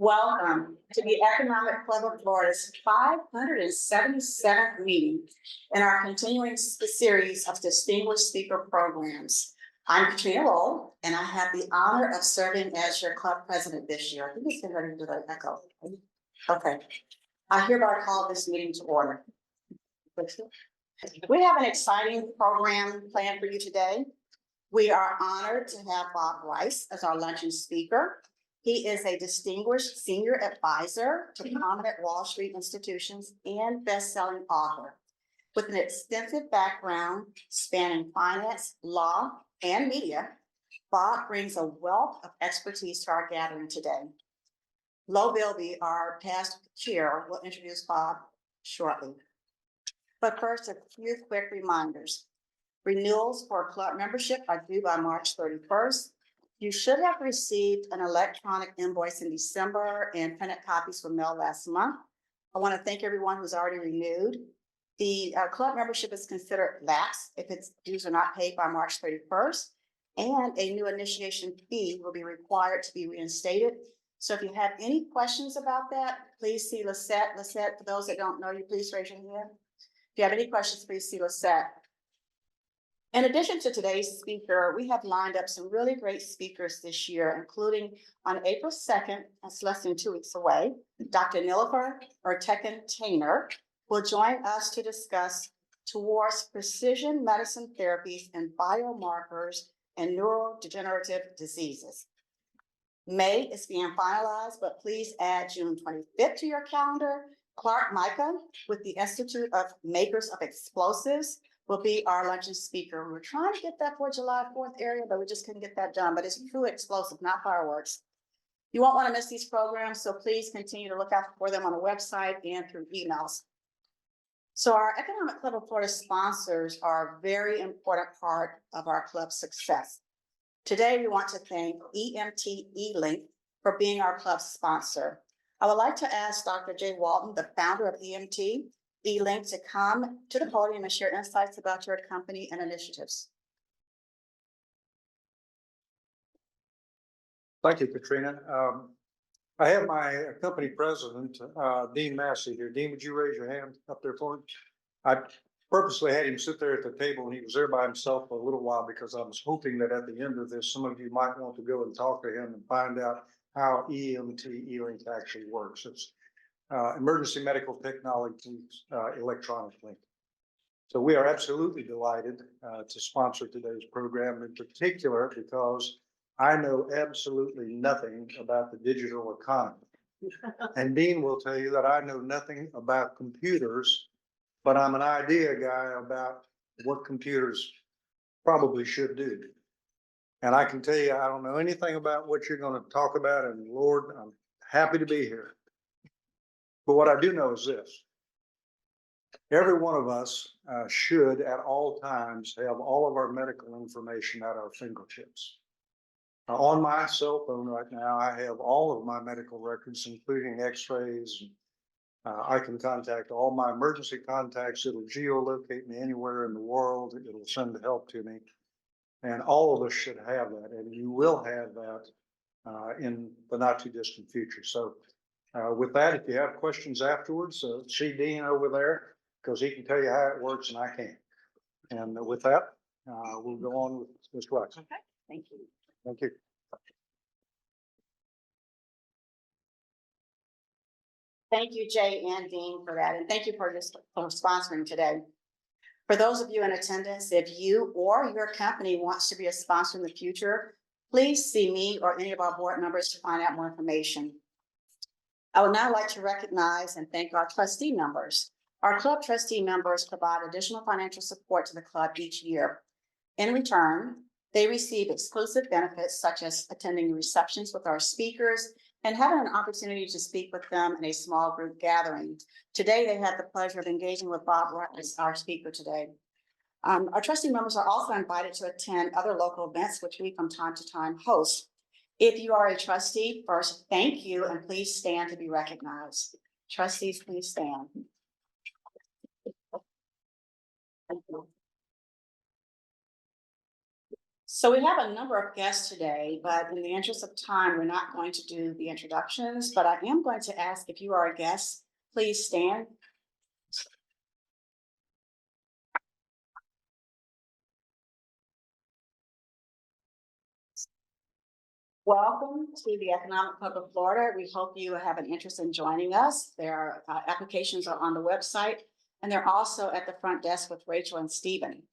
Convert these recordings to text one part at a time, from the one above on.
Welcome to the Economic Club of Florida's 577th meeting in our continuing series of distinguished speaker programs. I'm Katrina Lowell, and I have the honor of serving as your club president this year. I think it's getting ready to do the echo. Okay. I hereby call this meeting to order. We have an exciting program planned for you today. We are honored to have Bob Rice as our luncheon speaker. He is a distinguished senior advisor to prominent Wall Street institutions and best-selling author. With an extensive background spanning finance, law, and media, Bob brings a wealth of expertise to our gathering today. Lo Bilby, our past chair, will introduce Bob shortly. But first, a few quick reminders. Renewals for club membership are due by March 31st. You should have received an electronic invoice in December and printed copies were mailed last month. I want to thank everyone who's already renewed. The club membership is considered lapsed if its dues are not paid by March 31st, and a new initiation fee will be required to be reinstated. So if you have any questions about that, please see Lisette. Lisette, for those that don't know you, please raise your hand. If you have any questions, please see Lisette. In addition to today's speaker, we have lined up some really great speakers this year, including on April 2nd, that's less than 2 weeks away, Dr. Nilofer Tainer will join us to discuss towards precision medicine therapies and biomarkers and neurodegenerative diseases. May is being finalized, but please add June 25th to your calendar. Clark Micah with the Institute of Makers of Explosives will be our luncheon speaker. We were trying to get that for July 4th area, but we just couldn't get that done, but it's true explosive, not fireworks. You won't want to miss these programs, so please continue to look out for them on the website and through emails. So our Economic Club of Florida sponsors are a very important part of our club's success. Today, we want to thank EMT eLink for being our club sponsor. I would like to ask Dr. Jay Walton, the founder of EMT eLink, to come to the podium and share insights about your company and initiatives. Thank you, Katrina. I have my company president, Dean Massey here. Dean, would you raise your hand up there for me? I purposely had him sit there at the table and he was there by himself for a little while because I was hoping that at the end of this, some of you might want to go and talk to him and find out how EMT eLink actually works. It's emergency medical technology electronic link. So we are absolutely delighted to sponsor today's program, in particular because I know absolutely nothing about the digital economy. And Dean will tell you that I know nothing about computers, but I'm an idea guy about what computers probably should do. And I can tell you, I don't know anything about what you're going to talk about, and Lord, I'm happy to be here. But what I do know is this. Every one of us should at all times have all of our medical information at our fingertips. On my cell phone right now, I have all of my medical records, including x-rays. I can contact all my emergency contacts. It'll geolocate me anywhere in the world. It'll send help to me. And all of us should have that. And you will have that in the not too distant future. So with that, if you have questions afterwards, see Dean over there, because he can tell you how it works and I can't. And with that, we'll go on with Ms. Rice. Okay, thank you. Thank you. Thank you, Jay and Dean, for that. And thank you for sponsoring today. For those of you in attendance, if you or your company wants to be a sponsor in the future, please see me or any of our board members to find out more information. I would now like to recognize and thank our trustee members. Our club trustee members provide additional financial support to the club each year. In return, they receive exclusive benefits such as attending receptions with our speakers and having an opportunity to speak with them in a small group gathering. Today, they had the pleasure of engaging with Bob Rice, our speaker today. Our trustee members are also invited to attend other local events, which we from time to time host. If you are a trustee, first, thank you, and please stand to be recognized. Trustees, please stand. Thank you. So we have a number of guests today, but in the interest of time, we're not going to do the introductions, but I am going to ask if you are a guest, please stand. Welcome to the Economic Club of Florida. We hope you have an interest in joining us. Their applications are on the website, and they're also at the front desk with Rachel and Stephen.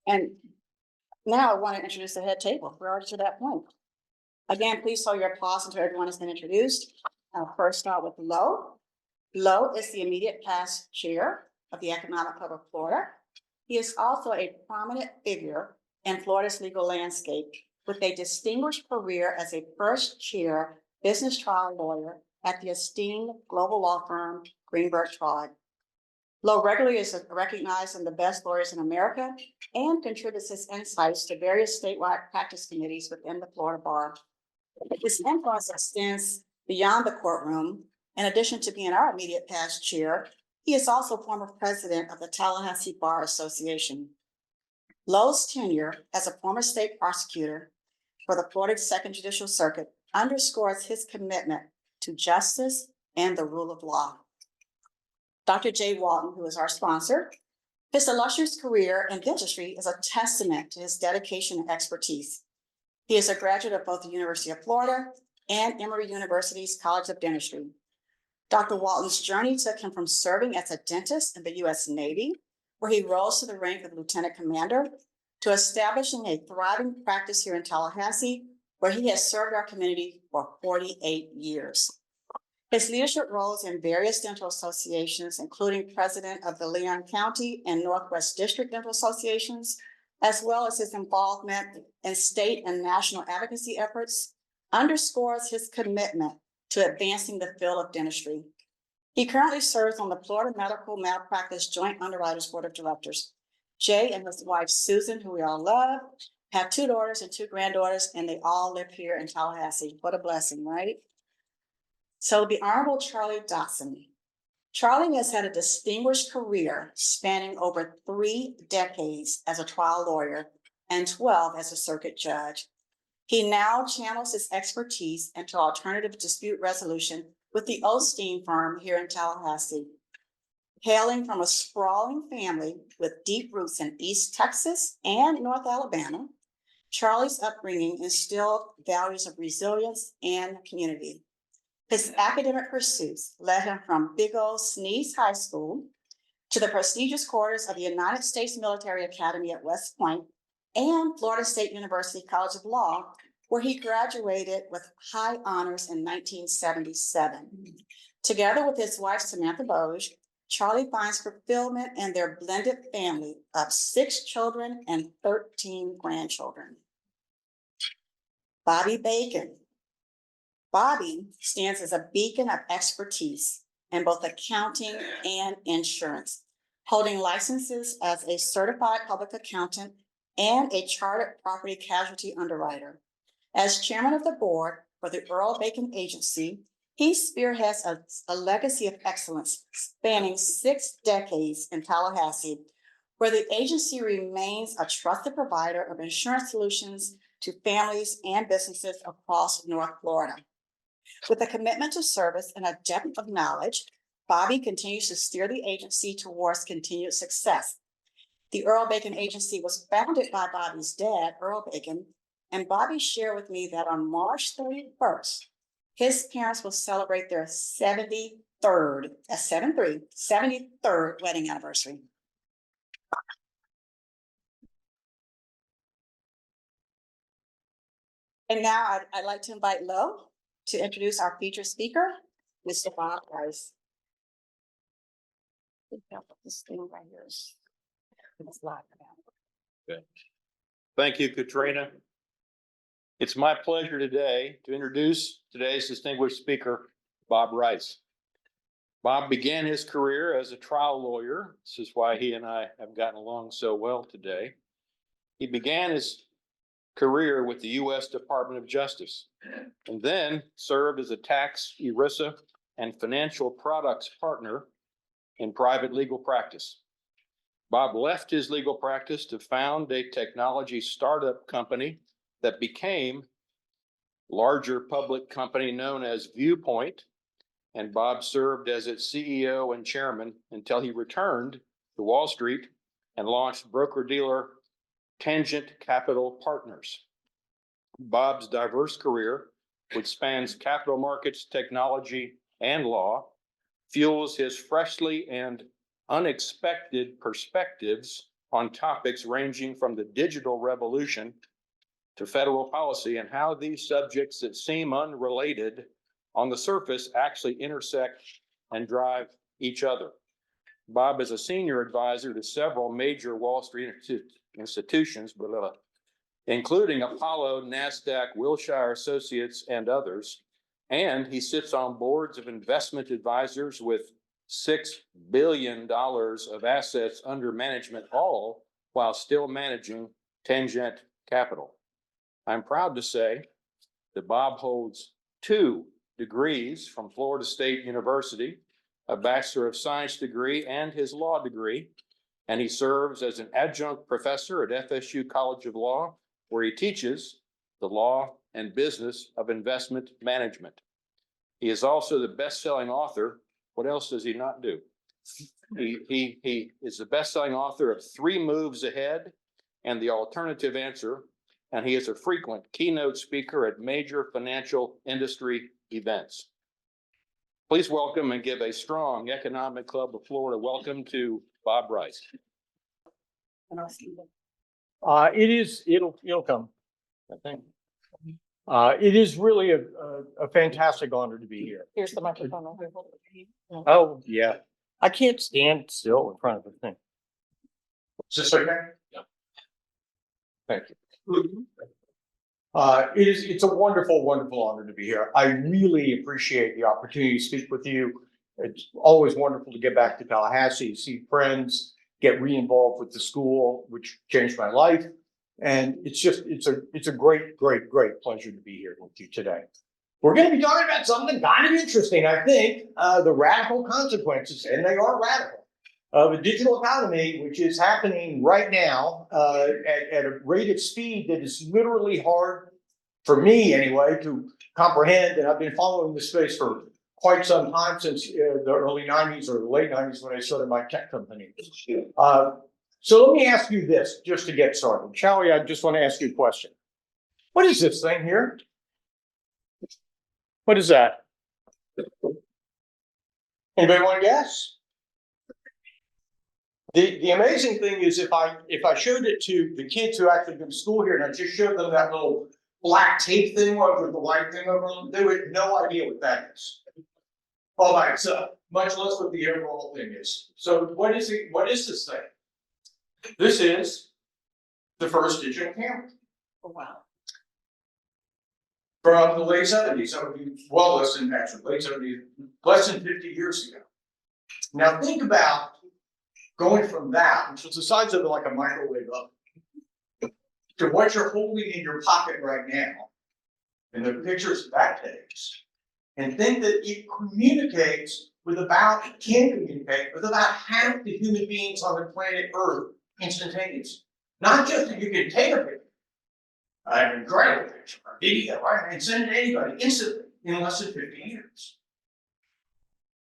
And now I want to introduce the head table. We're already to that point. Again, please hold your applause until everyone has been introduced. I'll first start with Lo. Lo is the immediate past chair of the Economic Club of Florida. He is also a prominent figure in Florida's legal landscape with a distinguished career as a first chair business trial lawyer at the esteemed global law firm Greenberg Traurig. Lo regularly is recognized as the best lawyers in America and contributes his insights to various statewide practice committees within the Florida bar. His influence extends beyond the courtroom. In addition to being our immediate past chair, he is also former president of the Tallahassee Bar Association. Lowe's tenure as a former state prosecutor for the Florida Second Judicial Circuit underscores his commitment to justice and the rule of law. Dr. Jay Walton, who is our sponsor, his illustrious career in dentistry is a testament to his dedication and expertise. He is a graduate of both the University of Florida and Emory University's College of Dentistry. Dr. Walton's journey took him from serving as a dentist in the U.S. Navy, where he rose to the rank of lieutenant commander, to establishing a thriving practice here in Tallahassee, where he has served our community for 48 years. His leadership roles in various dental associations, including president of the Leon County and Northwest District Dental Associations, as well as his involvement in state and national advocacy efforts, underscores his commitment to advancing the field of dentistry. He currently serves on the Florida Medical Malpractice Joint Underwriters Board of Directors. Jay and his wife, Susan, who we all love, have 2 daughters and 2 granddaughters, and they all live here in Tallahassee. What a blessing, right? So the Honorable Charlie Dotson. Charlie has had a distinguished career spanning over 3 decades as a trial lawyer and 12 as a circuit judge. He now channels his expertise into alternative dispute resolution with the Osteen firm here in Tallahassee. Hailing from a sprawling family with deep roots in East Texas and North Alabama, Charlie's upbringing instilled values of resilience and community. His academic pursuits led him from Big O Sneeze High School to the prestigious quarters of the United States Military Academy at West Point and Florida State University College of Law, where he graduated with high honors in 1977. Together with his wife, Samantha Boge, Charlie finds fulfillment in their blended family of 6 children and 13 grandchildren. Bobby Bacon. Bobby stands as a beacon of expertise in both accounting and insurance, holding licenses as a certified public accountant and a chartered property casualty underwriter. As chairman of the board for the Earl Bacon Agency, he spearheads a legacy of excellence spanning 6 decades in Tallahassee, where the agency remains a trusted provider of insurance solutions to families and businesses across North Florida. With a commitment to service and a depth of knowledge, Bobby continues to steer the agency towards continued success. The Earl Bacon Agency was founded by Bobby's dad, Earl Bacon, and Bobby shared with me that on March 31st, his parents will celebrate their 73rd wedding anniversary. And now I'd like to invite Lo to introduce our featured speaker, Mr. Bob Rice. This thing right here is live now. Good. Thank you, Katrina. It's my pleasure today to introduce today's distinguished speaker, Bob Rice. Bob began his career as a trial lawyer. This is why he and I have gotten along so well today. He began his career with the U.S. Department of Justice and then served as a tax, ERISA, and financial products partner in private legal practice. Bob left his legal practice to found a technology startup company that became larger public company known as Viewpoint. And Bob served as its CEO and chairman until he returned to Wall Street and launched broker-dealer Tangent Capital Partners. Bob's diverse career, which spans capital markets, technology, and law, fuels his freshly and unexpected perspectives on topics ranging from the digital revolution to federal policy and how these subjects that seem unrelated on the surface actually intersect and drive each other. Bob is a senior advisor to several major Wall Street institutions, including Apollo, NASDAQ, Wilshire Associates, and others. And he sits on boards of investment advisors with $6 billion of assets under management, all while still managing Tangent Capital. I'm proud to say that Bob holds 2 degrees from Florida State University, a Bachelor of Science degree and his law degree, and he serves as an adjunct professor at FSU College of Law, where he teaches the law and business of investment management. He is also the best-selling author. What else does he not do? He is the best-selling author of 3 Moves Ahead and The Alternative Answer, and he is a frequent keynote speaker at major financial industry events. Please welcome and give a strong Economic Club of Florida welcome to Bob Rice. It'll come. I think. It is really a fantastic honor to be here. Here's the microphone. Oh, yeah. I can't stand still in front of the thing. Is this okay? Yeah. Thank you. It's a wonderful, wonderful honor to be here. I really appreciate the opportunity to speak with you. It's always wonderful to get back to Tallahassee, see friends, get re-involved with the school, which changed my life. And it's a great, great, great pleasure to be here with you today. We're going to be talking about something kind of interesting, I think, the radical consequences, and they are radical, of a digital economy, which is happening right now at a rate of speed that is literally hard, for me anyway, to comprehend. And I've been following this space for quite some time, since the early 90s or the late 90s when I started my tech company. So let me ask you this, just to get started. Shall we? I just want to ask you a question. What is this thing here? What is that? Anybody want to guess? The amazing thing is, if I showed it to the kids who actually go to school here, and I just showed them that little black tape thing over the white thing over them, they would have no idea what that is all by itself, much less what the overall thing is. So what is it? What is this thing? This is the first digital camera. Oh, wow. From the late 70s. That would be well less than actually late 70s, less than 50 years ago. Now think about going from that, which is the size of like a microwave oven, to what you're holding in your pocket right now, and the pictures that takes, and think that it communicates with can communicate with about half the human beings on the planet Earth instantaneously. Not just that you can take a picture, an incredible picture, a video, right, and send it to anybody instantly in less than 50 years.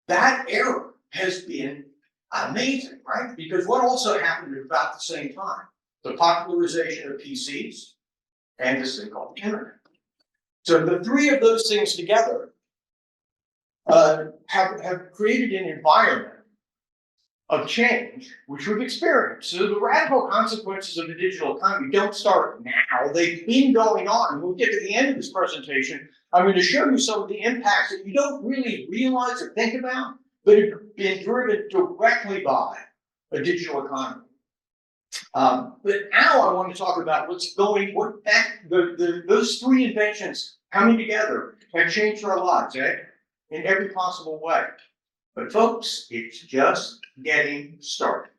That era has been amazing, right? Because what also happened at about the same time? The popularization of PCs and this thing called the internet. So the 3 of those things together have created an environment of change, which we've experienced. So the radical consequences of the digital economy don't start now. They've been going on. And we'll get to the end of this presentation. I'm going to show you some of the impacts that you don't really realize or think about, but have been driven directly by a digital economy. But now I want to talk about those 3 inventions coming together have changed our lives, in every possible way. But folks, it's just getting started.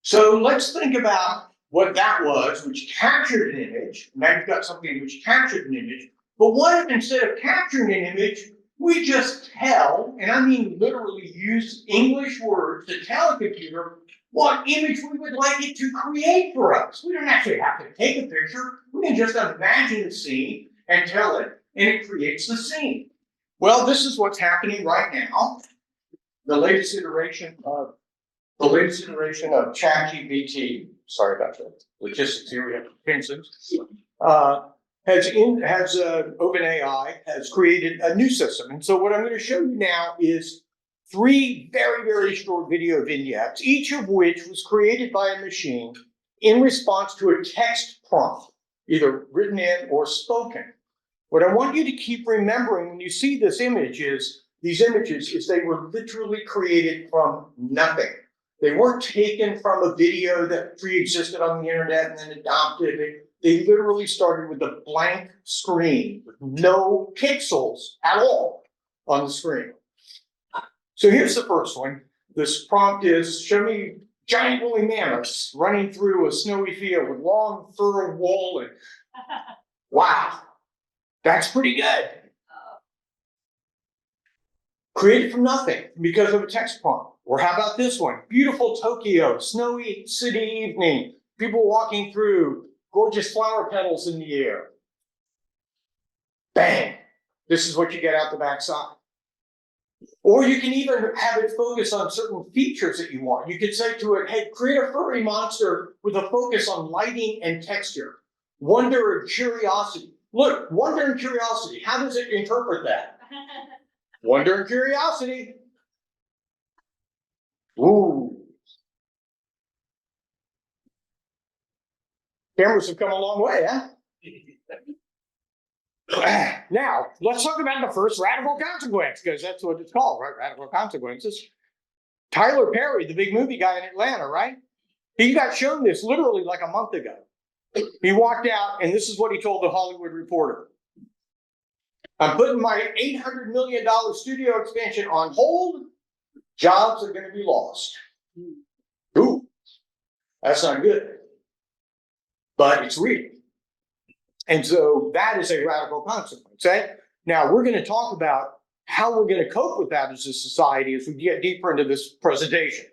So let's think about what that was, which captured an image. Now you've got something which captured an image. But what if instead of capturing an image, we just tell, and I mean literally use English words to tell a computer what image we would like it to create for us. We don't actually have to take a picture. We can just imagine the scene and tell it, and it creates the scene. Well, this is what's happening right now. The latest iteration of ChatGPT. Sorry about the logistics here. We have Vincent's. OpenAI has created a new system. And so what I'm going to show you now is 3 very, very short video vignettes, each of which was created by a machine in response to a text prompt, either written in or spoken. What I want you to keep remembering when you see these images is they were literally created from nothing. They weren't taken from a video that pre-existed on the internet and then adopted. They literally started with a blank screen with no pixels at all on the screen. So here's the first one. This prompt is, show me giant woolly mammoths running through a snowy field with long fur and wool. And wow, that's pretty good. Created from nothing because of a text prompt. Or how about this one? Beautiful Tokyo, snowy city evening, people walking through, gorgeous flower petals in the air. Bang! This is what you get out the backside. Or you can even have it focus on certain features that you want. You could say to it, hey, create a furry monster with a focus on lighting and texture. Wonder and curiosity. Look, wonder and curiosity. How does it interpret that? Wonder and curiosity. Ooh. Cameras have come a long way, huh? Now, let's talk about the first radical consequence, because that's what it's called, right? Radical consequences. Tyler Perry, the big movie guy in Atlanta, right? He got shown this literally like a month ago. He walked out, and this is what he told the Hollywood Reporter. I'm putting my $800 million studio expansion on hold. Jobs are going to be lost. Ooh, that's not good. But it's real. And so that is a radical consequence. Eh? Now, we're going to talk about how we're going to cope with that as a society as we get deeper into this presentation.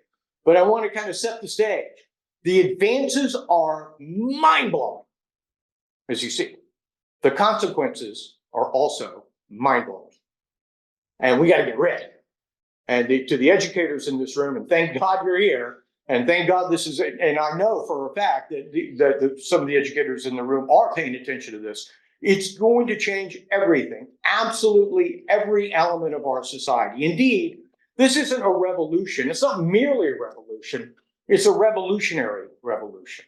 But I want to kind of set the stage. The advances are mind-blowing, as you see. The consequences are also mind-blowing. And we got to get ready. And to the educators in this room, and thank God you're here, and thank God this is, and I know for a fact that some of the educators in the room are paying attention to this. It's going to change everything, absolutely every element of our society. Indeed, this isn't a revolution. It's not merely a revolution. It's a revolutionary revolution.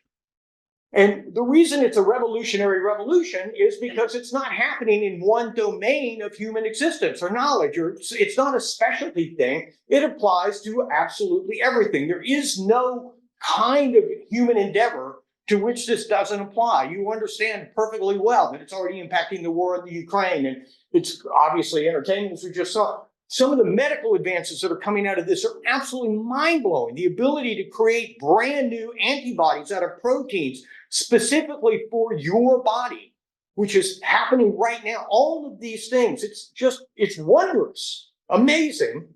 And the reason it's a revolutionary revolution is because it's not happening in one domain of human existence or knowledge, or it's not a specialty thing. It applies to absolutely everything. There is no kind of human endeavor to which this doesn't apply. You understand perfectly well that it's already impacting the war in the Ukraine, and it's obviously entertaining, as we just saw. Some of the medical advances that are coming out of this are absolutely mind-blowing. The ability to create brand new antibodies out of proteins specifically for your body, which is happening right now. All of these things, it's wondrous, amazing,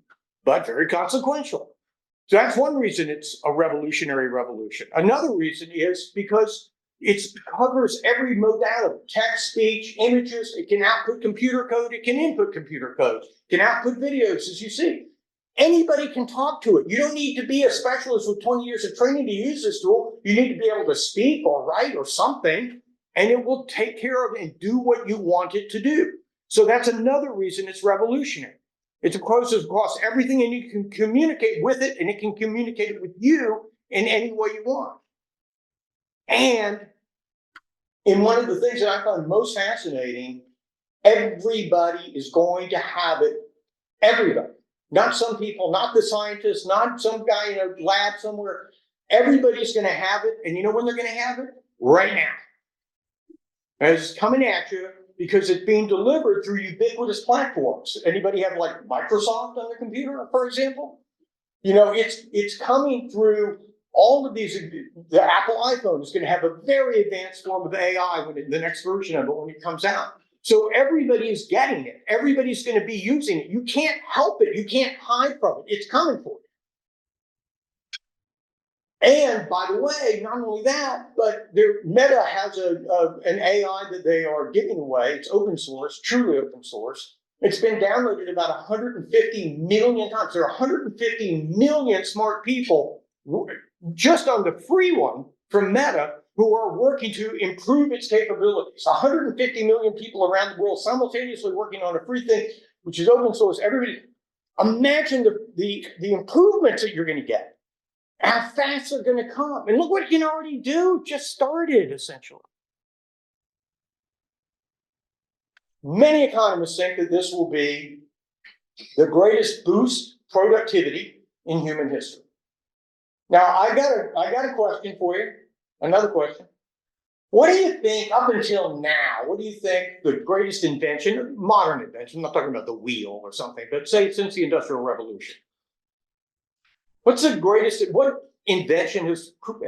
but very consequential. So that's one reason it's a revolutionary revolution. Another reason is because it covers every modality: text, speech, images. It can output computer code. It can input computer code. It can output videos, as you see. Anybody can talk to it. You don't need to be a specialist with 20 years of training to use this tool. You need to be able to speak or write or something, and it will take care of and do what you want it to do. So that's another reason it's revolutionary. It's across everything, and you can communicate with it, and it can communicate it with you in any way you want. And in one of the things that I find most fascinating, everybody is going to have it. Everybody. Not some people, not the scientists, not some guy in a lab somewhere. Everybody's going to have it. And you know when they're going to have it? Right now. And it's coming at you because it's being delivered through ubiquitous platforms. Anybody have like Microsoft on their computer, for example? You know, it's coming through all of these. The Apple iPhone is going to have a very advanced form of AI when the next version of it, when it comes out. So everybody is getting it. Everybody's going to be using it. You can't help it. You can't hide from it. It's coming for you. And by the way, not only that, but Meta has an AI that they are giving away. It's open source, truly open source. It's been downloaded about 150 million times. There are 150 million smart people just on the free one from Meta who are working to improve its capabilities. 150 million people around the world simultaneously working on a free thing, which is open source. Everybody, imagine the improvements that you're going to get. How fast they're going to come. And look what you can already do. Just started, essentially. Many economists think that this will be the greatest boost productivity in human history. Now, I got a question for you. Another question. What do you think, up until now, what do you think the greatest invention, modern invention, I'm not talking about the wheel or something, but say since the Industrial Revolution. What's the greatest, what invention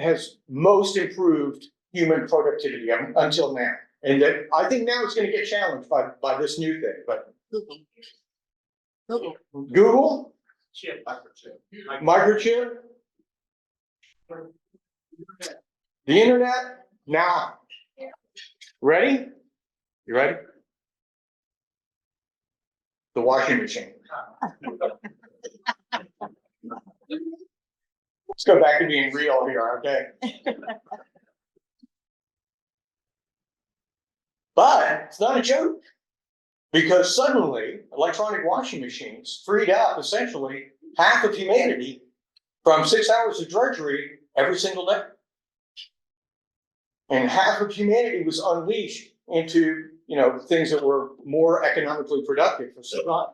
has most improved human productivity until now? And that I think now it's going to get challenged by this new thing. But Google, microchip, the internet. Now, ready? You ready? The washing machine. Let's go back to being real here, okay? But it's not a joke, because suddenly electronic washing machines freed up essentially half of humanity from 6 hours of drudgery every single day. And half of humanity was unleashed into, things that were more economically productive for society.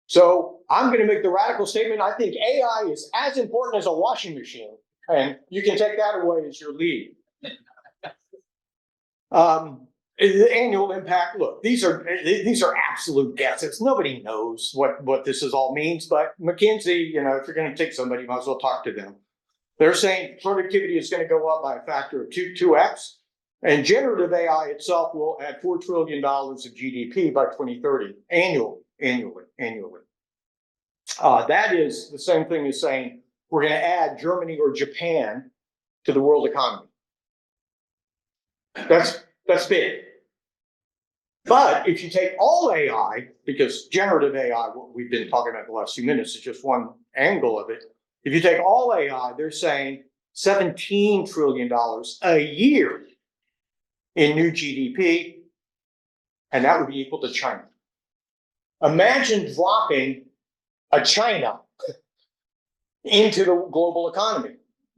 So I'm going to make the radical statement. I think AI is as important as a washing machine, and you can take that away as your lead. The annual impact. Look, these are absolute guesses. Nobody knows what this all means. But McKinsey, if you're going to take somebody, you might as well talk to them. They're saying productivity is going to go up by a factor of 2x, and generative AI itself will add $4 trillion of GDP by 2030 annually. That is the same thing as saying we're going to add Germany or Japan to the world economy. That's big. But if you take all AI, because generative AI, what we've been talking about the last few minutes, is just one angle of it. If you take all AI, they're saying $17 trillion a year in new GDP, and that would be equal to China. Imagine dropping a China into the global economy.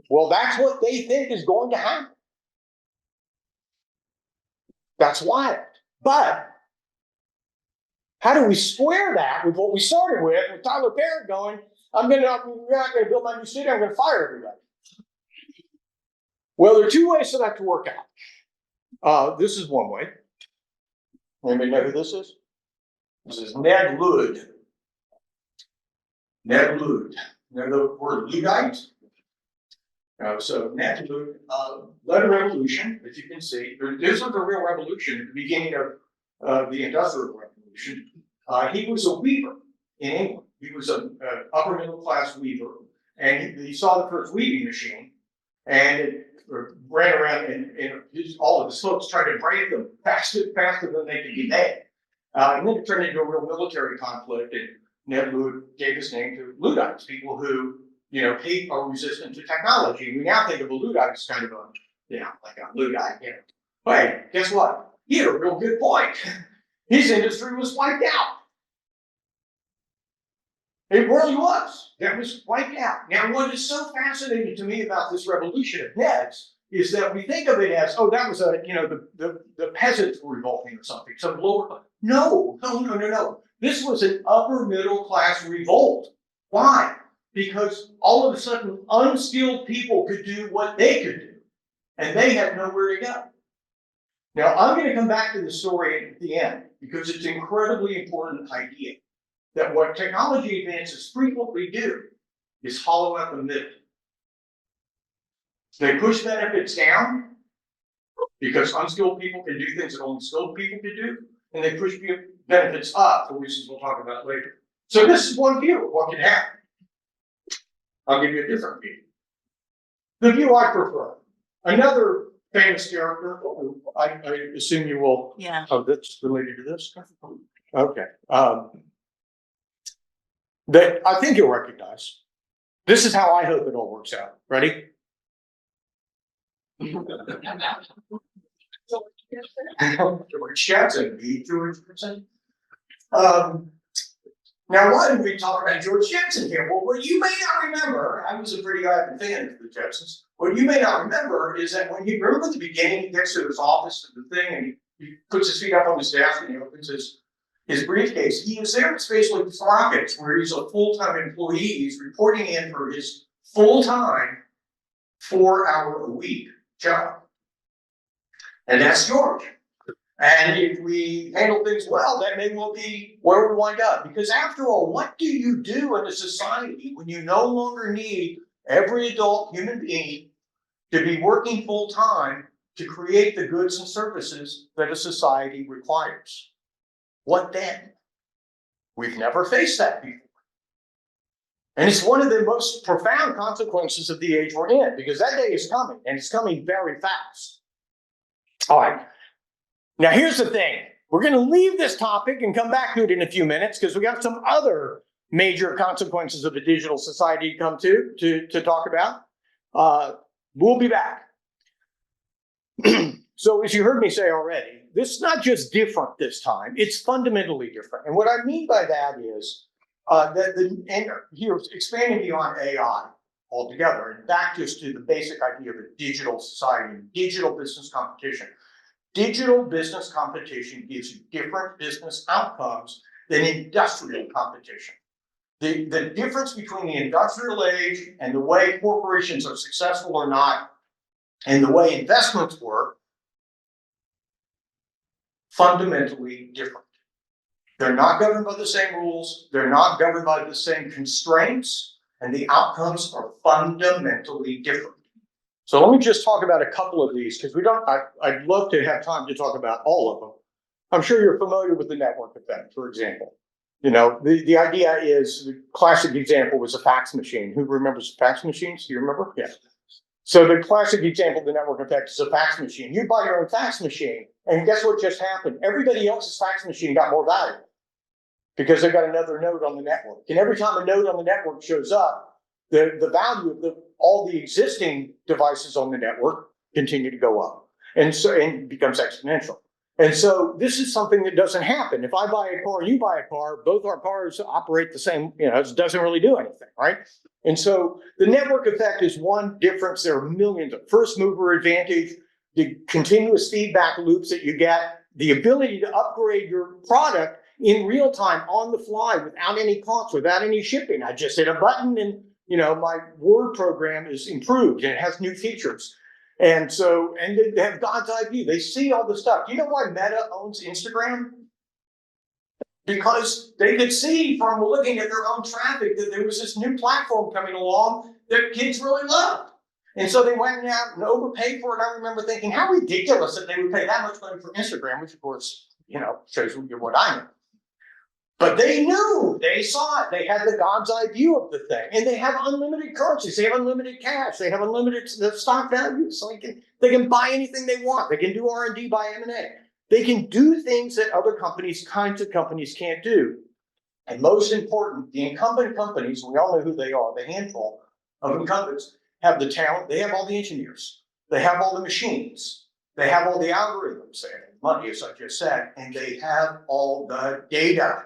Well, that's what they think is going to happen. That's wild. But how do we square that with what we started with Tyler Perry going, we're not going to build my new city, I'm going to fire everybody. Well, there are two ways for that to work out. This is one way. Anybody know who this is? This is Ned Ludd. Ned Ludd. You know the word Luddite? So Ned Ludd led a revolution, as you can see. This was a real revolution at the beginning of the Industrial Revolution. He was a weaver in England. He was an upper middle class weaver, and he saw the first weaving machine, and it ran around, and all of his folks tried to break them faster than they could be made. And then it turned into a real military conflict, and Ned Ludd gave his name to Luddites, people who hate or resistant to technology. We now think of a Luddite as kind of like a Luddite. But guess what? He had a real good point. His industry was wiped out. It really was. It was wiped out. Now, what is so fascinating to me about this revolution of Ned's is that we think of it as, that was the peasants were revolting or something, some lower. No. This was an upper middle class revolt. Why? Because all of a sudden, unskilled people could do what they could do, and they had nowhere to go. Now, I'm going to come back to the story at the end because it's an incredibly important idea that what technology advances frequently do is hollow out the middle. They push benefits down because unskilled people can do things that only skilled people can do, and they push benefits up for reasons we'll talk about later. So this is one view of what can happen. I'll give you a different view. The view I prefer. Another famous character, who I assume you will. Yeah. Oh, that's related to this? Okay. That I think you'll recognize. This is how I hope it all works out. Ready? George Jetson, George Jetson. Now, why did we talk about George Jetson here? Well, what you may not remember, I was a pretty avid fan of the Jetsons. What you may not remember is that when you remember at the beginning, he gets to his office and the thing, and he puts his feet up on his desk and he opens his briefcase. He is there at Space Flight Rockets, where he's a full-time employee. He's reporting in for his full-time 4-hour-a-week job. And that's George. And if we handle things well, that may well be where we wind up. Because after all, what do you do in a society when you no longer need every adult human being to be working full time to create the goods and services that a society requires? What then? We've never faced that before. And it's one of the most profound consequences of the age we're in, because that day is coming, and it's coming very fast. All right. Now, here's the thing. We're going to leave this topic and come back to it in a few minutes, because we got some other major consequences of a digital society to come to talk about. We'll be back. So, as you heard me say already, this is not just different this time, it's fundamentally different. And what I mean by that is and here, expanding beyond AI altogether, and back just to the basic idea of a digital society, digital business competition. Digital business competition gives you different business outcomes than industrial competition. The difference between the industrial age and the way corporations are successful or not, and the way investments work, fundamentally different. They're not governed by the same rules, they're not governed by the same constraints, and the outcomes are fundamentally different. So let me just talk about a couple of these, because I'd love to have time to talk about all of them. I'm sure you're familiar with the network effect, for example. You know, the idea is, the classic example was a fax machine. Who remembers fax machines? Do you remember? Yeah. So the classic example of the network effect is a fax machine. You buy your own fax machine, and guess what just happened? Everybody else's fax machine got more valuable because they got another node on the network. And every time a node on the network shows up, the value of all the existing devices on the network continue to go up. And so it becomes exponential. And so this is something that doesn't happen. If I buy a car and you buy a car, both our cars operate the same, it doesn't really do anything, right? And so the network effect is one difference. There are millions of first mover advantage, the continuous feedback loops that you get, the ability to upgrade your product in real time on the fly without any cost, without any shipping. I just hit a button and my Word program is improved and it has new features. And so, and they have God's eye view. They see all the stuff. Do you know why Meta owns Instagram? Because they could see from looking at their own traffic that there was this new platform coming along that kids really loved. And so they went out and overpaid for it. I remember thinking, how ridiculous that they would pay that much money for Instagram, which of course, shows you what I know. But they knew, they saw it, they had the God's eye view of the thing. And they have unlimited currencies, they have unlimited cash, they have unlimited stock values. So they can buy anything they want. They can do R&D by M&A. They can do things that other kinds of companies can't do. And most important, the incumbent companies, we all know who they are, the handful of incumbents, have the talent, they have all the engineers, they have all the machines, they have all the algorithms, they have money, as I just said, and they have all the data.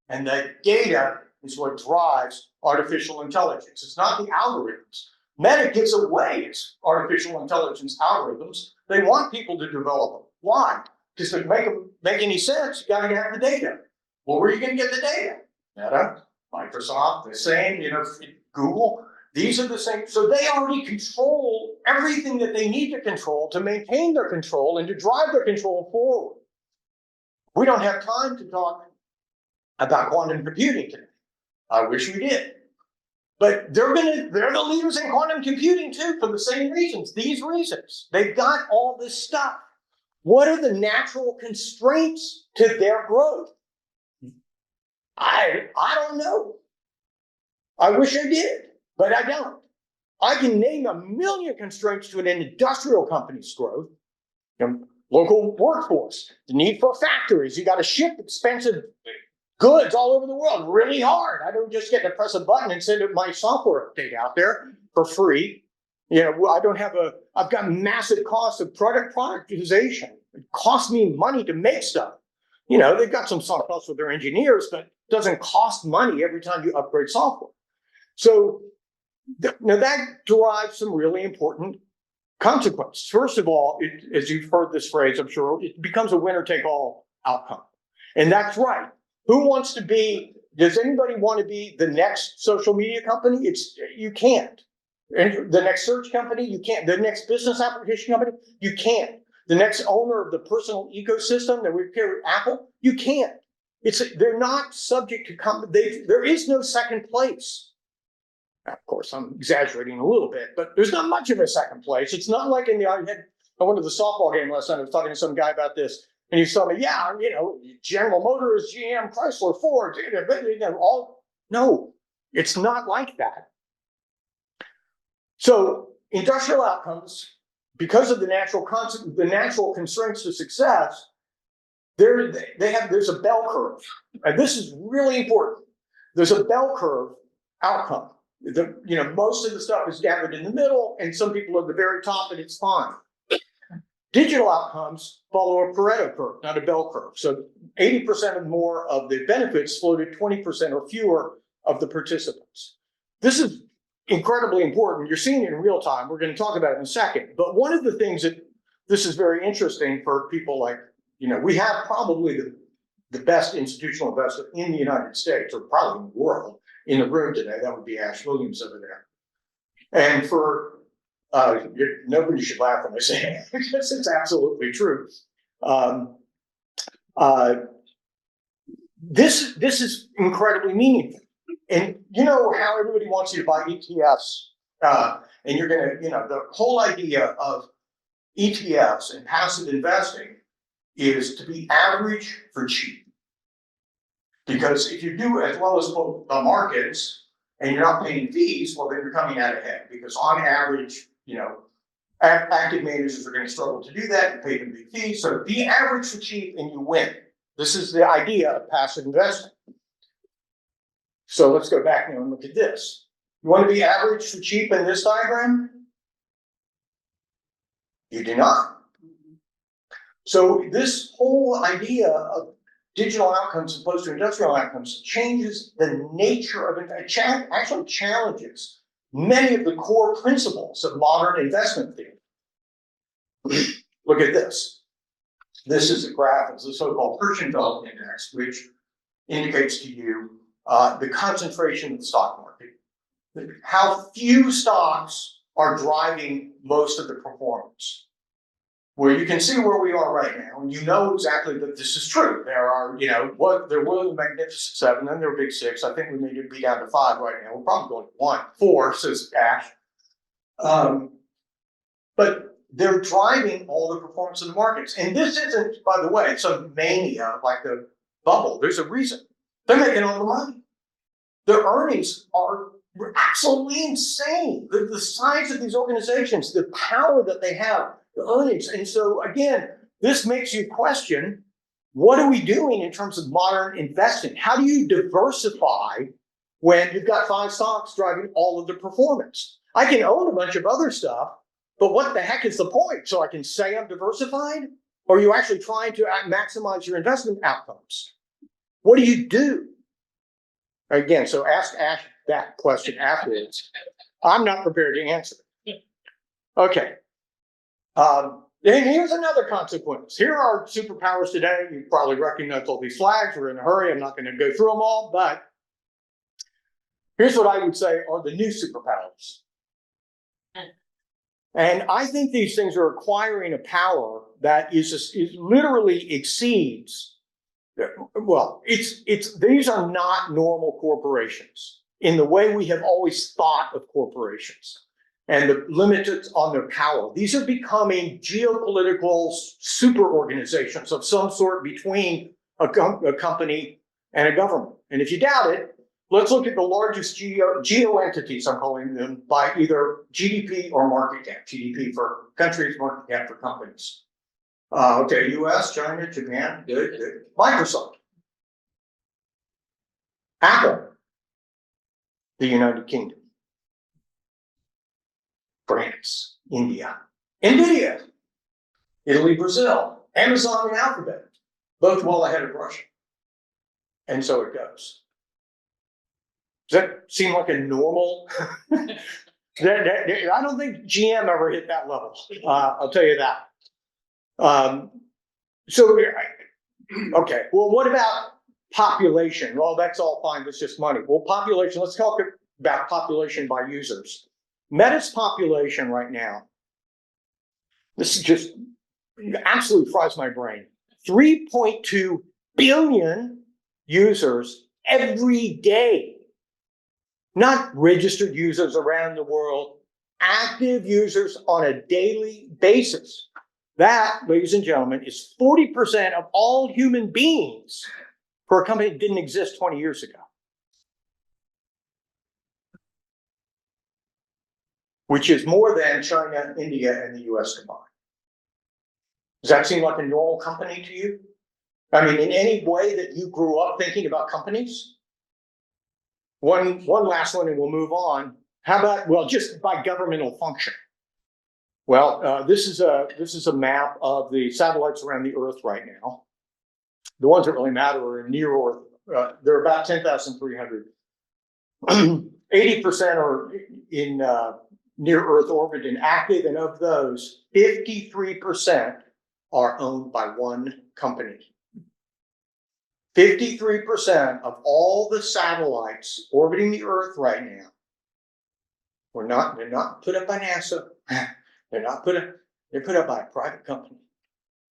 And that data is what drives artificial intelligence. It's not the algorithms. Meta gives away its artificial intelligence algorithms. They want people to develop them. Why? Because to make any sense, you got to have the data. Well, where are you going to get the data? Meta, Microsoft, the same, Google. These are the same. So they already control everything that they need to control to maintain their control and to drive their control forward. We don't have time to talk about quantum computing today. I wish we did. But they're the leaders in quantum computing too, for the same reasons, these reasons. They've got all this stuff. What are the natural constraints to their growth? I don't know. I wish I did, but I don't. I can name a million constraints to an industrial company's growth. Local workforce, the need for factories. You got to ship expensive goods all over the world really hard. I don't just get to press a button and send my software update out there for free. I've got massive costs of productization. It costs me money to make stuff. They've got some soft costs with their engineers, but it doesn't cost money every time you upgrade software. So now that derives some really important consequences. First of all, as you've heard this phrase, I'm sure, it becomes a winner-take-all outcome. And that's right. Does anybody want to be the next social media company? You can't. And the next search company, you can't. The next business application company, you can't. The next owner of the personal ecosystem that we carry, Apple, you can't. They're not subject to there is no second place. Now, of course, I'm exaggerating a little bit, but there's not much of a second place. It's not like I went to the softball game last night. I was talking to some guy about this, and he told me, General Motors, GM, Chrysler, Ford, no, it's not like that. So industrial outcomes, because of the natural constraints to success, there's a bell curve, and this is really important. There's a bell curve outcome. Most of the stuff is gathered in the middle, and some people at the very top, and it's fine. Digital outcomes follow a Pareto curve, not a bell curve. So 80% or more of the benefits flow to 20% or fewer of the participants. This is incredibly important. You're seeing it in real time. We're going to talk about it in a second. But one of the things this is very interesting for people like, we have probably the best institutional investor in the United States, or probably in the world, in the room today. That would be Ash Williams over there. And nobody should laugh when I say it, because it's absolutely true. This is incredibly meaningful. And how everybody wants you to buy ETFs, and you're going to, the whole idea of ETFs and passive investing is to be average for cheap. Because if you do as well as the markets and you're not paying fees, well, then you're coming out ahead. Because on average, active managers are going to struggle to do that and pay them big fees. So be average for cheap and you win. This is the idea of passive investing. So let's go back now and look at this. You want to be average for cheap in this diagram? You do not. So this whole idea of digital outcomes as opposed to industrial outcomes changes the nature of it. Actually challenges many of the core principles of modern investment theory. Look at this. This is a graph of the so-called Kirchenfeld index, which indicates to you the concentration of the stock market, how few stocks are driving most of the performance. Where you can see where we are right now, and you know exactly that this is true. There are, there were the Magnificent Seven, then there were Big Six. I think we may be down to 5 right now. We're probably going to 1, 4, says Ash. But they're driving all the performance of the markets. And this isn't, by the way, some mania like the bubble. There's a reason. They're making all the money. Their earnings are absolutely insane. The size of these organizations, the power that they have, the earnings. And so, again, this makes you question, what are we doing in terms of modern investing? How do you diversify when you've got 5 stocks driving all of the performance? I can own a bunch of other stuff, but what the heck is the point? So I can say I'm diversified? Or are you actually trying to maximize your investment outcomes? What do you do? Again, so ask Ash that question afterwards. I'm not prepared to answer it. Okay. And here's another consequence. Here are superpowers today. You probably recognize all these flags. We're in a hurry. I'm not going to go through them all, but here's what I would say are the new superpowers. And I think these things are acquiring a power that is literally exceeds. Well, these are not normal corporations in the way we have always thought of corporations and the limits on their power. These are becoming geopolitical super organizations of some sort between a company and a government. And if you doubt it, let's look at the largest geo entities, I'm calling them, by either GDP or market cap. GDP for countries, market cap for companies. Okay, US, China, Japan, good. Microsoft, Apple, the United Kingdom, France, India, Nvidia, Italy, Brazil, Amazon, and Alphabet, both well ahead of Russia. And so it goes. Does that seem like a normal? I don't think GM ever hit that level. I'll tell you that. Okay, well, what about population? Well, that's all fine, that's just money. Well, population, let's talk about population by users. Meta's population right now, this is just absolutely fries my brain. 3.2 billion users every day. Not registered users around the world, active users on a daily basis. That, ladies and gentlemen, is 40% of all human beings for a company that didn't exist 20 years ago. Which is more than China, India, and the US combined. Does that seem like a normal company to you? I mean, in any way that you grew up thinking about companies? One last one and we'll move on. How about, well, just by governmental function? Well, this is a map of the satellites around the Earth right now. The ones that really matter are in near Earth. They're about 10,300. 80% are in near Earth orbit and active, and of those, 53% are owned by one company. 53% of all the satellites orbiting the Earth right now they're not put up by NASA. They're put up by a private company.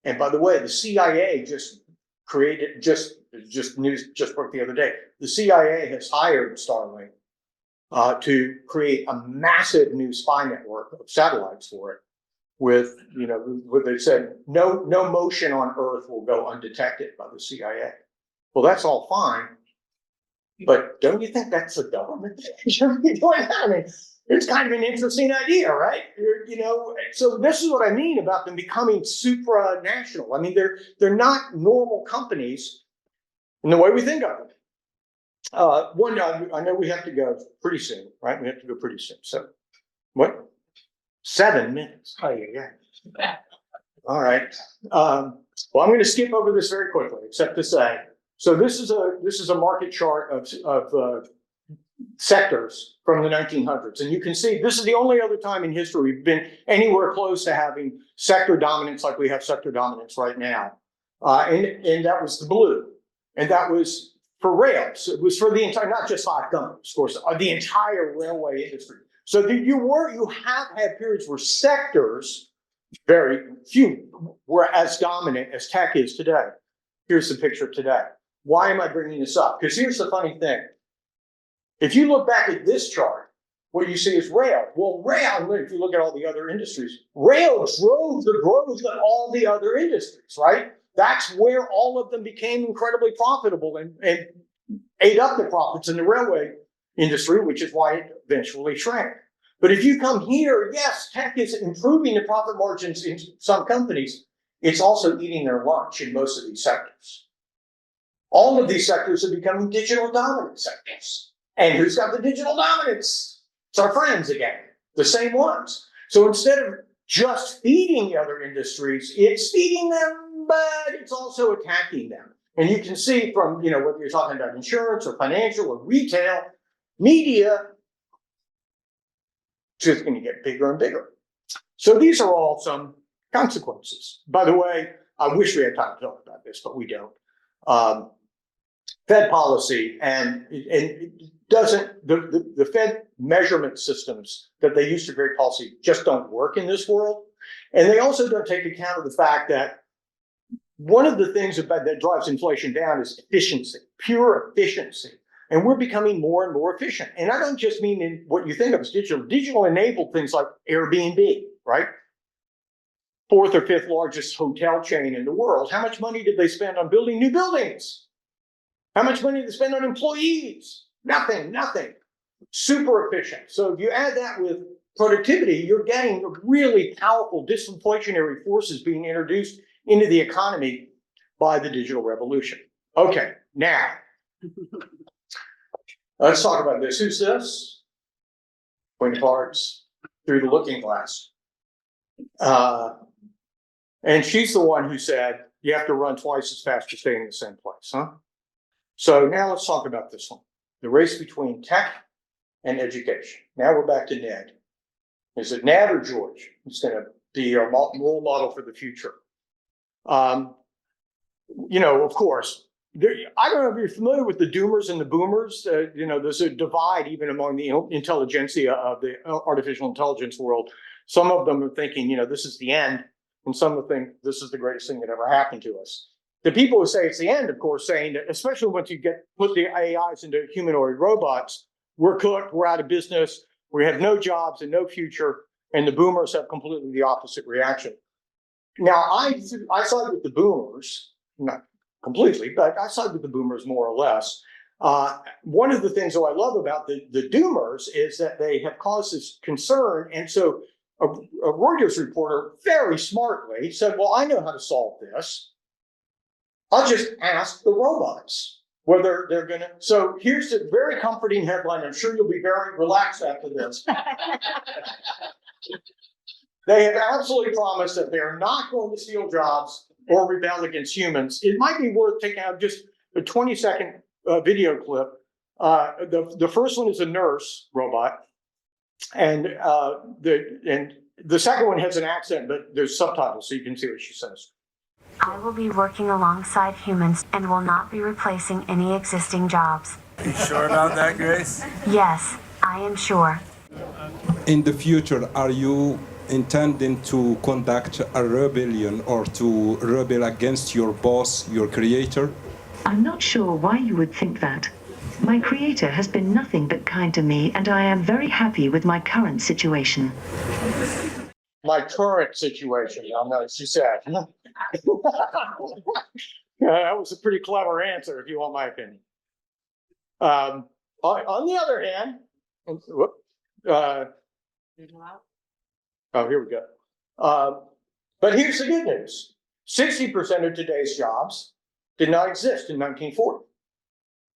And by the way, the CIA just news just broke the other day. The CIA has hired Starlink to create a massive new spy network of satellites for it. With, what they said, no motion on Earth will go undetected by the CIA. Well, that's all fine, but don't you think that's the government should be doing that? I mean, it's kind of an interesting idea, right? So this is what I mean about them becoming supranational. I mean, they're not normal companies in the way we think of them. I know we have to go pretty soon, right? We have to go pretty soon. So, what? 7 minutes. Oh, yeah. All right. Well, I'm going to skip over this very quickly, except to say, so this is a market chart of sectors from the 1900s, and you can see this is the only other time in history we've been anywhere close to having sector dominance like we have sector dominance right now. And that was the blue, and that was for rails. It was for the entire, not just 5 companies, of course, the entire railway industry. So you have had periods where sectors, very few, were as dominant as tech is today. Here's the picture today. Why am I bringing this up? Because here's the funny thing. If you look back at this chart, what you see is rail. Well, rail, if you look at all the other industries, rail drove the growth of all the other industries, right? That's where all of them became incredibly profitable and ate up the profits in the railway industry, which is why it eventually shrank. But if you come here, yes, tech is improving the profit margins in some companies. It's also eating their lunch in most of these sectors. All of these sectors are becoming digital dominant sectors. And who's got the digital dominance? It's our friends again, the same ones. So instead of just feeding the other industries, it's feeding them, but it's also attacking them. And you can see from, whether you're talking about insurance or financial or retail, media, it's just going to get bigger and bigger. So these are all some consequences. By the way, I wish we had time to talk about this, but we don't. Fed policy and it doesn't, the Fed measurement systems that they use to create policy just don't work in this world. And they also don't take account of the fact that one of the things that drives inflation down is efficiency, pure efficiency. And we're becoming more and more efficient. And I don't just mean in what you think of as digital. Digital enabled things like Airbnb, right? 4th or 5th largest hotel chain in the world. How much money did they spend on building new buildings? How much money did they spend on employees? nothing. Super efficient. So if you add that with productivity, you're getting really powerful disinflationary forces being introduced into the economy by the digital revolution. Okay, now let's talk about this. Who's this? Queen of Hearts through the looking glass. And she's the one who said, you have to run twice as fast to stay in the same place, huh? So now let's talk about this one. The race between tech and education. Now we're back to Ned. Is it Ned or George who's going to be our role model for the future? You know, of course, I don't know if you're familiar with the doomers and the boomers. You know, there's a divide even among the intelligentsia of the artificial intelligence world. Some of them are thinking, you know, this is the end. And some of them think this is the greatest thing that ever happened to us. The people who say it's the end, of course, saying that, especially once you put the AIs into humanoid robots, we're cooked, we're out of business, we have no jobs and no future. And the boomers have completely the opposite reaction. Now, I side with the boomers, not completely, but I side with the boomers more or less. One of the things that I love about the doomers is that they have caused this concern. And so a Reuters reporter very smartly said, well, I know how to solve this. I'll just ask the robots whether they're going to. So here's a very comforting headline. I'm sure you'll be very relaxed after this. They have absolutely promised that they're not going to steal jobs or rebel against humans. It might be worth taking out just a 20-second video clip. The first one is a nurse robot, and the second one has an accent, but there's subtitles, so you can see what she says. I will be working alongside humans and will not be replacing any existing jobs. Are you sure about that, Grace? Yes, I am sure. In the future, are you intending to conduct a rebellion or to rebel against your boss, your creator? I'm not sure why you would think that. My creator has been nothing but kind to me, and I am very happy with my current situation. My current situation, I know, she said. That was a pretty clever answer, if you want my opinion. On the other hand, oh, here we go. But here's the good news. 60% of today's jobs did not exist in 1940.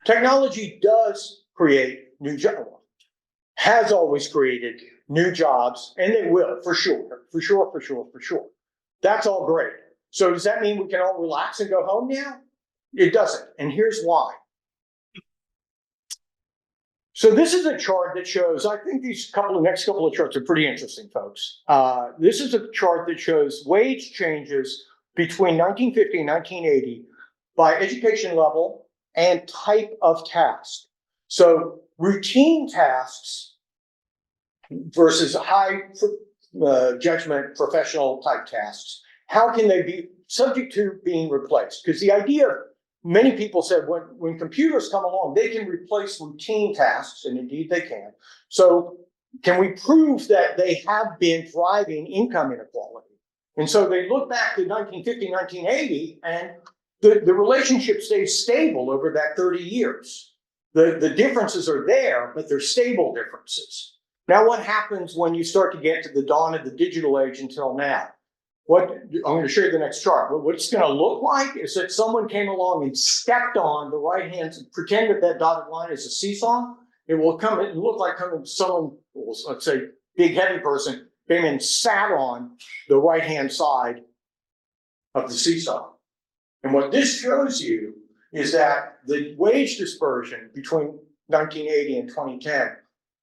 Technology does create new jobs, has always created new jobs, and they will, for sure. That's all great. So does that mean we can all relax and go home now? It doesn't, and here's why. So this is a chart that shows, I think these next couple of charts are pretty interesting, folks. This is a chart that shows wage changes between 1950 and 1980 by education level and type of task. So routine tasks versus high judgment professional type tasks. How can they be subject to being replaced? Because the idea, many people said when computers come along, they can replace routine tasks, and indeed they can. So can we prove that they have been driving income inequality? And so they look back to 1950, 1980, and the relationship stays stable over that 30 years. The differences are there, but they're stable differences. Now, what happens when you start to get to the dawn of the digital age until now? I'm going to show you the next chart. But what it's going to look like is that someone came along and stepped on the right hand, pretend that dotted line is a seesaw. It will come and look like someone, let's say, big heavy person, came and sat on the right hand side of the seesaw. And what this shows you is that the wage dispersion between 1980 and 2010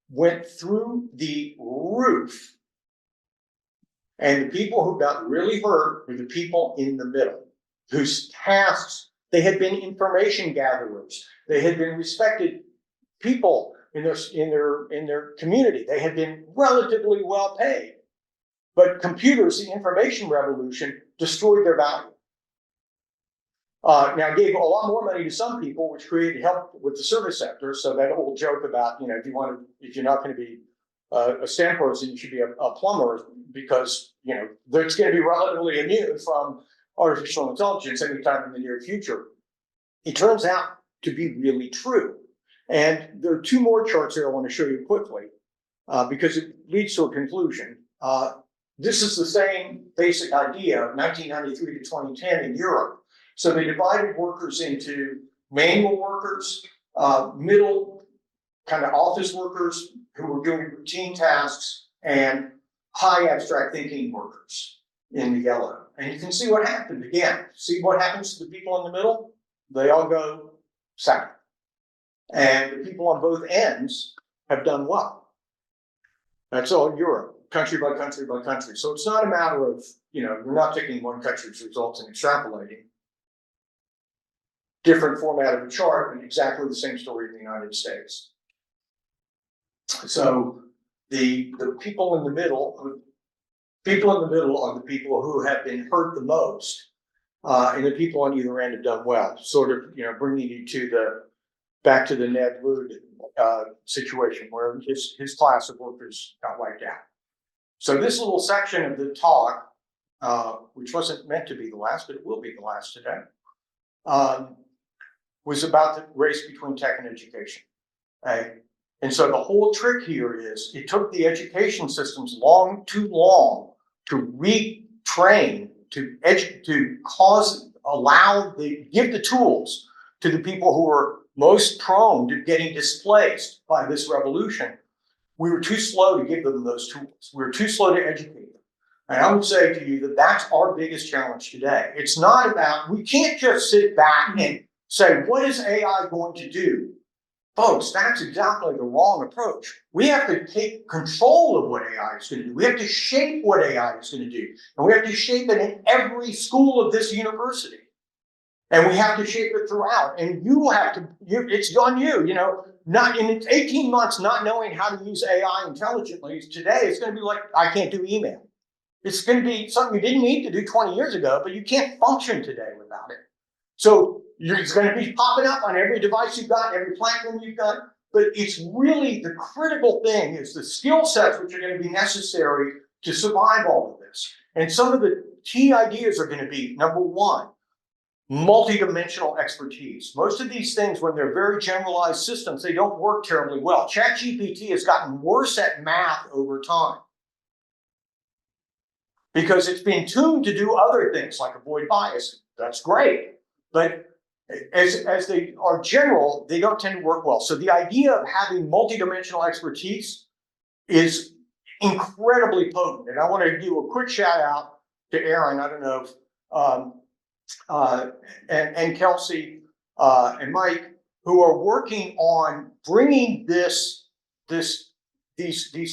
went through the roof. And the people who got really hurt were the people in the middle, whose tasks, they had been information gatherers. They had been respected people in their community. They had been relatively well paid. But computers, the information revolution, destroyed their value. Now, it gave a lot more money to some people, which created help with the service sector. So that old joke about, if you're not going to be a STEM person, you should be a plumber, because, it's going to be relatively immune from artificial intelligence anytime in the near future. It turns out to be really true. And there are two more charts here I want to show you quickly, because it leads to a conclusion. This is the same basic idea of 1993 to 2010 in Europe. So they divided workers into manual workers, middle kind of office workers who were doing routine tasks, and high abstract thinking workers in the yellow. And you can see what happened again. See what happens to the people in the middle? They all go south. And the people on both ends have done well. That's all Europe, country by country by country. So it's not a matter of, you're not taking one country's results and extrapolating. Different format of a chart, but exactly the same story in the United States. So the people in the middle are the people who have been hurt the most, and the people on either end have done well. Sort of, bringing you back to the Ned Wood situation where his class of workers got wiped out. So this little section of the talk, which wasn't meant to be the last, but it will be the last today, was about the race between tech and education. Okay? And so the whole trick here is it took the education systems too long to retrain, give the tools to the people who are most prone to getting displaced by this revolution. We were too slow to give them those tools. We were too slow to educate them. And I would say to you that that's our biggest challenge today. It's not about, we can't just sit back and say, what is AI going to do? Folks, that's exactly the wrong approach. We have to take control of what AI is going to do. We have to shape what AI is going to do. And we have to shape it in every school of this university. And we have to shape it throughout. And you have to, it's on you, not in 18 months, not knowing how to use AI intelligently. Today, it's going to be like, I can't do email. It's going to be something you didn't need to do 20 years ago, but you can't function today without it. So it's going to be popping up on every device you've got, every platform you've got. But it's really the critical thing is the skill sets which are going to be necessary to survive all of this. And some of the key ideas are going to be, number one, multidimensional expertise. Most of these things, when they're very generalized systems, they don't work terribly well. ChatGPT has gotten worse at math over time because it's been tuned to do other things like avoid bias. That's great. But as they are general, they don't tend to work well. So the idea of having multidimensional expertise is incredibly potent. And I want to do a quick shout out to Aaron. I don't know if and Kelsey and Mike, who are working on bringing these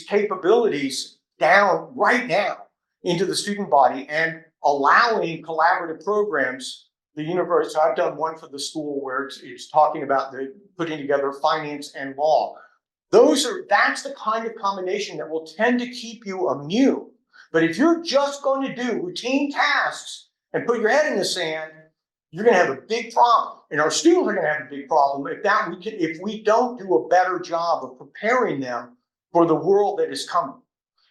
capabilities down right now into the student body and allowing collaborative programs. The university, I've done one for the school where it's talking about putting together finance and law. That's the kind of combination that will tend to keep you immune. But if you're just going to do routine tasks and put your head in the sand, you're going to have a big problem. And our students are going to have a big problem if we don't do a better job of preparing them for the world that is coming.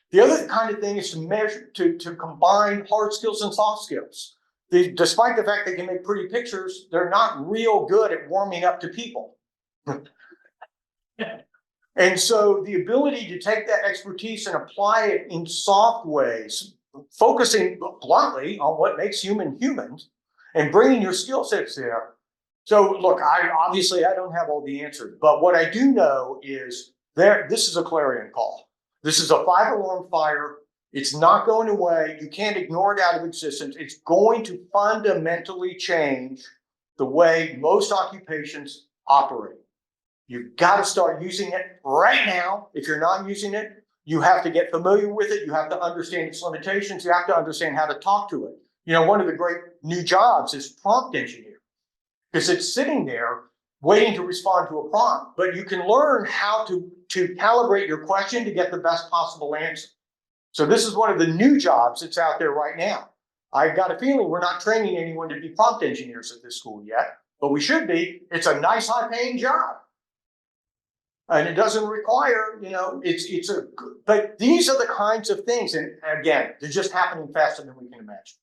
The other kind of thing is to combine hard skills and soft skills. Despite the fact they can make pretty pictures, they're not real good at warming up to people. And so the ability to take that expertise and apply it in soft ways, focusing bluntly on what makes humans and bringing your skill sets there. So look, I don't have all the answers, but what I do know is this is a clarion call. This is a 5-alarm fire. It's not going away. You can't ignore it out of existence. It's going to fundamentally change the way most occupations operate. You've got to start using it right now. If you're not using it, you have to get familiar with it. You have to understand its limitations. You have to understand how to talk to it. One of the great new jobs is prompt engineer, because it's sitting there waiting to respond to a prompt. But you can learn how to calibrate your question to get the best possible answer. So this is one of the new jobs that's out there right now. I've got a feeling we're not training anyone to be prompt engineers at this school yet, but we should be. It's a nice, high-paying job. And it doesn't require, but these are the kinds of things. And again, they're just happening faster than we can imagine.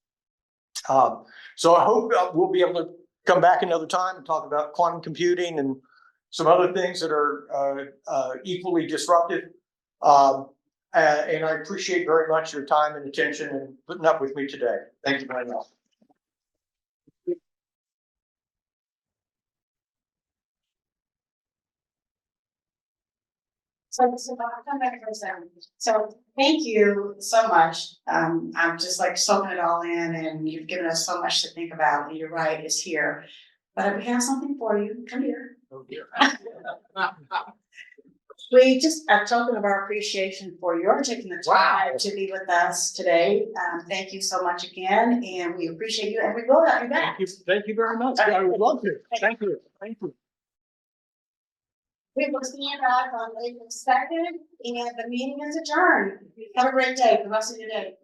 So I hope we'll be able to come back another time and talk about quantum computing and some other things that are equally disruptive. And I appreciate very much your time and attention and putting up with me today. Thank you very much. I'll come back for a second. So thank you so much. I'm just like soaking it all in, and you've given us so much to think about, and you're right, it's here. But we have something for you. Come here. Oh, dear. We just a token of our appreciation for your taking the time to be with us today. Thank you so much again, and we appreciate you, and we will have you back. Thank you very much. I would love to. Thank you. Thank you. We will see you back on April 2nd, and the meeting is adjourned. Have a great day, the rest of your day.